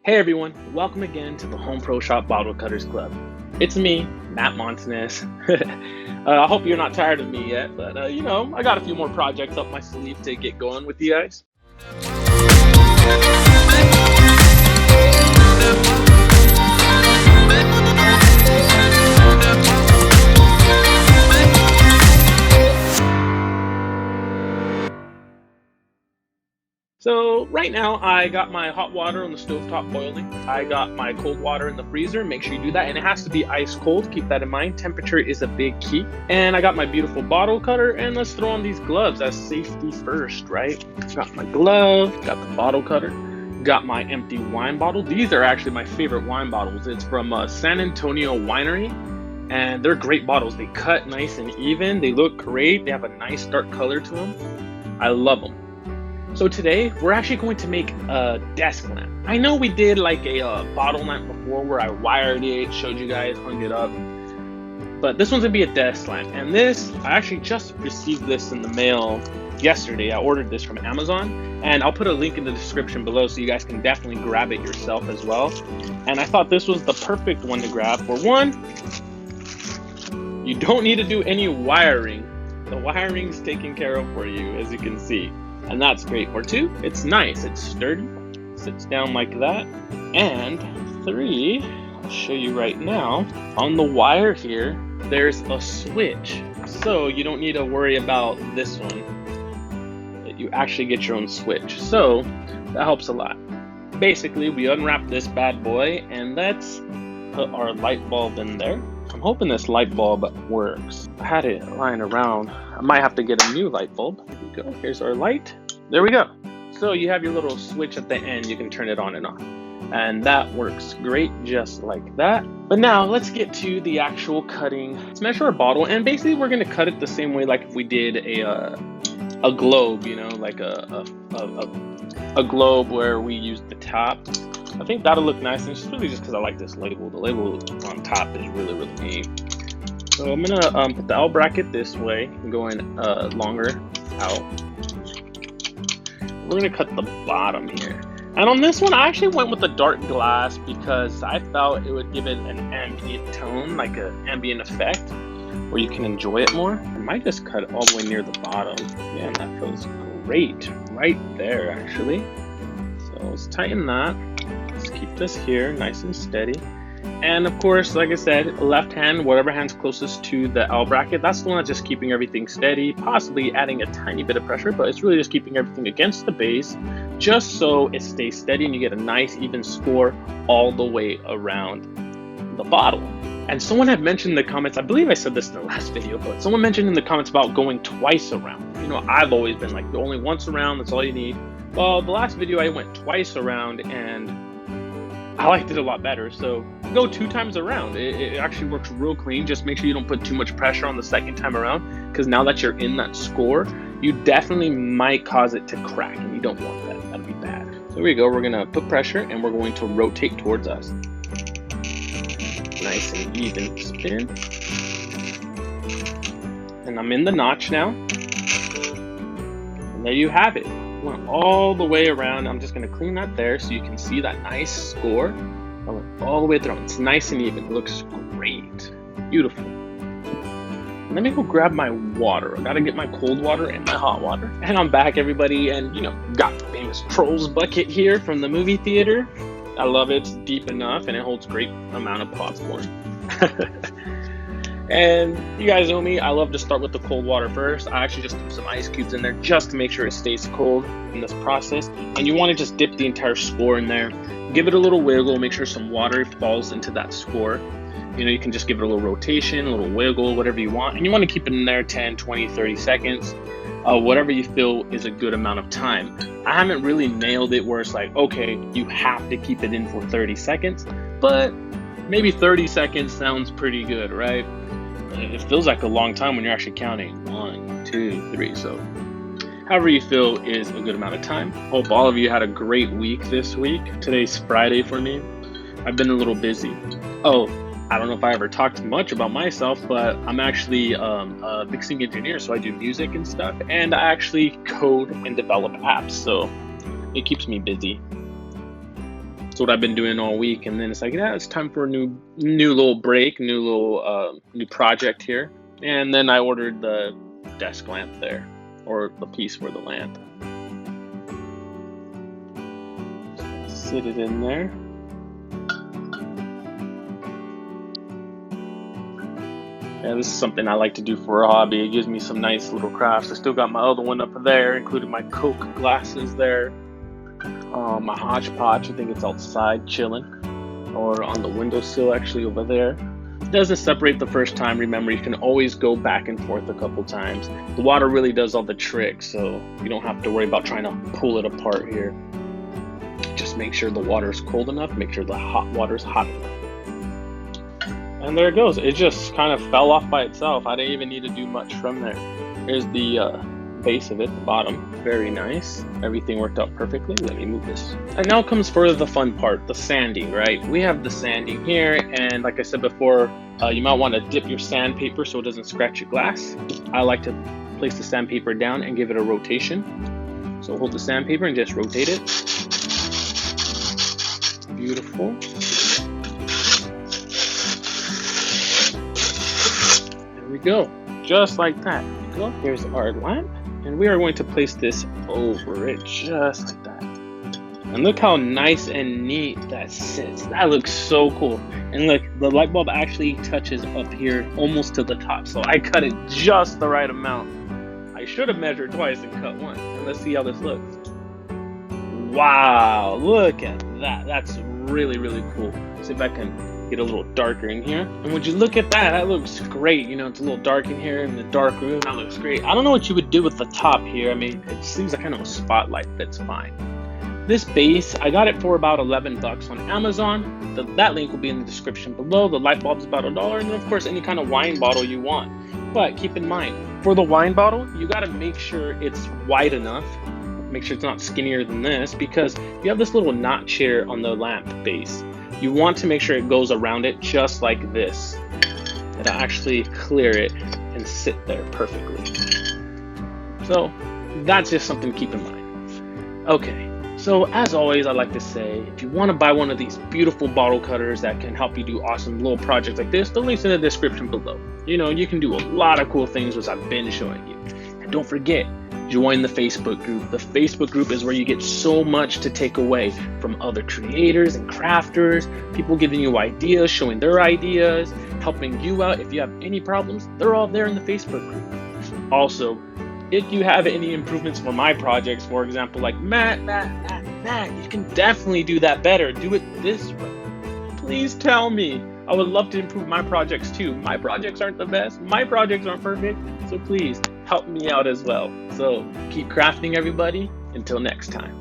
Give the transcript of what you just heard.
Hey everyone, welcome again to the Home Pro Shop Bottle Cutters Club. It's me, Matt Montanez. I hope you're not tired of me yet, but I got a few more projects up my sleeve to get going with you guys. So right now I got my hot water on the stovetop boiling. I got my cold water in the freezer. Make sure you do that, and it has to be ice cold. Keep that in mind. Temperature is a big key. And I got my beautiful bottle cutter, and let's throw on these gloves as safety first, right? Got my glove, got the bottle cutter, got my empty wine bottle. These are actually my favorite wine bottles. It's from San Antonio Winery, and they're great bottles. They cut nice and even. They look great. They have a nice dark color to them. I love them. So today, we're actually going to make a desk lamp. I know we did like a bottle lamp before where I wired it, showed you guys, hung it up. But this one's gonna be a desk lamp. And this, I actually just received this in the mail yesterday. I ordered this from Amazon. And I'll put a link in the description below so you guys can definitely grab it yourself as well. And I thought this was the perfect one to grab. For one, you don't need to do any wiring. The wiring's taken care of for you, as you can see. And that's great. For two, it's nice, it's sturdy, sits down like that. And three, I'll show you right now, on the wire here, there's a switch. So you don't need to worry about this one. You actually get your own switch. So that helps a lot. Basically, we unwrap this bad boy and let's put our light bulb in there. I'm hoping this light bulb works. I had it lying around. I might have to get a new light bulb. Here we go. Here's our light. There we go. So you have your little switch at the end. You can turn it on and off. And that works great just like that. But now let's get to the actual cutting. Let's measure our bottle. And basically we're going to cut it the same way like if we did a globe, you know, like a globe where we used the top. I think that'll look nice, and it's really just because I like this label. The label on top is really, really neat. So I'm gonna put the L bracket this way, going longer out. We're gonna cut the bottom here. And on this one, I actually went with the dark glass because I felt it would give it an ambient tone, like an ambient effect, where you can enjoy it more. I might just cut it all the way near the bottom. Man, that feels great right there, actually. So let's tighten that. Let's keep this here nice and steady. And of course, like I said, left hand, whatever hand's closest to the L bracket, that's the one that's just keeping everything steady, possibly adding a tiny bit of pressure, but it's really just keeping everything against the base, just so it stays steady and you get a nice even score all the way around the bottle. And someone had mentioned in the comments, I believe I said this in the last video, but someone mentioned in the comments about going twice around. You know, I've always been like, only once around, that's all you need. Well, the last video I went twice around and I liked it a lot better, so go 2 times around. It actually works real clean. Just make sure you don't put too much pressure on the second time around, because now that you're in that score, you definitely might cause it to crack, and you don't want that. That'd be bad. So here we go. We're gonna put pressure, and we're going to rotate towards us. Nice and even spin. And I'm in the notch now. And there you have it. Went all the way around. I'm just going to clean that there so you can see that nice score. I went all the way through. It's nice and even. It looks great. Beautiful. Let me go grab my water. I got to get my cold water and my hot water. And I'm back, everybody. And, you know, got the famous Trolls bucket here from the movie theater. I love it. It's deep enough and it holds great amount of popcorn. And you guys know me, I love to start with the cold water first. I actually just threw some ice cubes in there just to make sure it stays cold in this process. And you want to just dip the entire score in there. Give it a little wiggle, make sure some water falls into that score. You know, you can just give it a little rotation, a little wiggle, whatever you want. And you want to keep it in there 10, 20, 30 seconds. Whatever you feel is a good amount of time. I haven't really nailed it where it's like, okay, you have to keep it in for 30 seconds. But maybe 30 seconds sounds pretty good, right? It feels like a long time when you're actually counting 1, 2, 3. So however you feel is a good amount of time. Hope all of you had a great week this week. Today's Friday for me. I've been a little busy. Oh, I don't know if I ever talked much about myself, but I'm actually a mixing engineer, so I do music and stuff, and I actually code and develop apps, so it keeps me busy. That's what I've been doing all week. And then it's like, yeah, it's time for a new little break, new project here. And then I ordered the desk lamp there, or the piece for the lamp. Sit it in there. Yeah, this is something I like to do for a hobby. It gives me some nice little crafts. I still got my other one up there, including my Coke glasses there. My hodgepodge, I think it's outside chilling, or on the windowsill actually over there. It doesn't separate the first time. Remember, you can always go back and forth a couple times. The water really does all the tricks, so you don't have to worry about trying to pull it apart here. Just make sure the water is cold enough, make sure the hot water is hot enough. And there it goes. It just kind of fell off by itself. I didn't even need to do much from there. Here's the base of it, the bottom. Very nice. Everything worked out perfectly. Let me move this. And now comes further the fun part, the sanding, right? We have the sanding here, and like I said before, you might want to dip your sandpaper so it doesn't scratch your glass. I like to place the sandpaper down and give it a rotation. So hold the sandpaper and just rotate it. Beautiful. There we go. Just like that. Well, here's our lamp, and we are going to place this over it just like that. And look how nice and neat that sits. That looks so cool. And look, the light bulb actually touches up here almost to the top, so I cut it just the right amount. I should have measured twice and cut once. And let's see how this looks. Wow, look at that. That's really, really cool. See if I can get a little darker in here. And would you look at that? That looks great. You know, it's a little dark in here in the dark room. That looks great. I don't know what you would do with the top here. I mean, it seems like kind of a spotlight. That's fine. This base, I got it for about $11 on Amazon. That link will be in the description below. The light bulb's about $1, and then of course any kind of wine bottle you want. But keep in mind, for the wine bottle, you got to make sure it's wide enough. Make sure it's not skinnier than this, because you have this little notch here on the lamp base. You want to make sure it goes around it just like this. It'll actually clear it and sit there perfectly. So that's just something to keep in mind. Okay, so as always, I like to say, if you want to buy one of these beautiful bottle cutters that can help you do awesome little projects like this, the link's in the description below. You know, you can do a lot of cool things as I've been showing you. And don't forget, join the Facebook group. The Facebook group is where you get so much to take away from other creators and crafters, people giving you ideas, showing their ideas, helping you out. If you have any problems, they're all there in the Facebook group. Also, if you have any improvements for my projects, for example, like Matt, you can definitely do that better. Do it this way. Please tell me. I would love to improve my projects too. My projects aren't the best. My projects aren't perfect. So please help me out as well. So keep crafting, everybody. Until next time.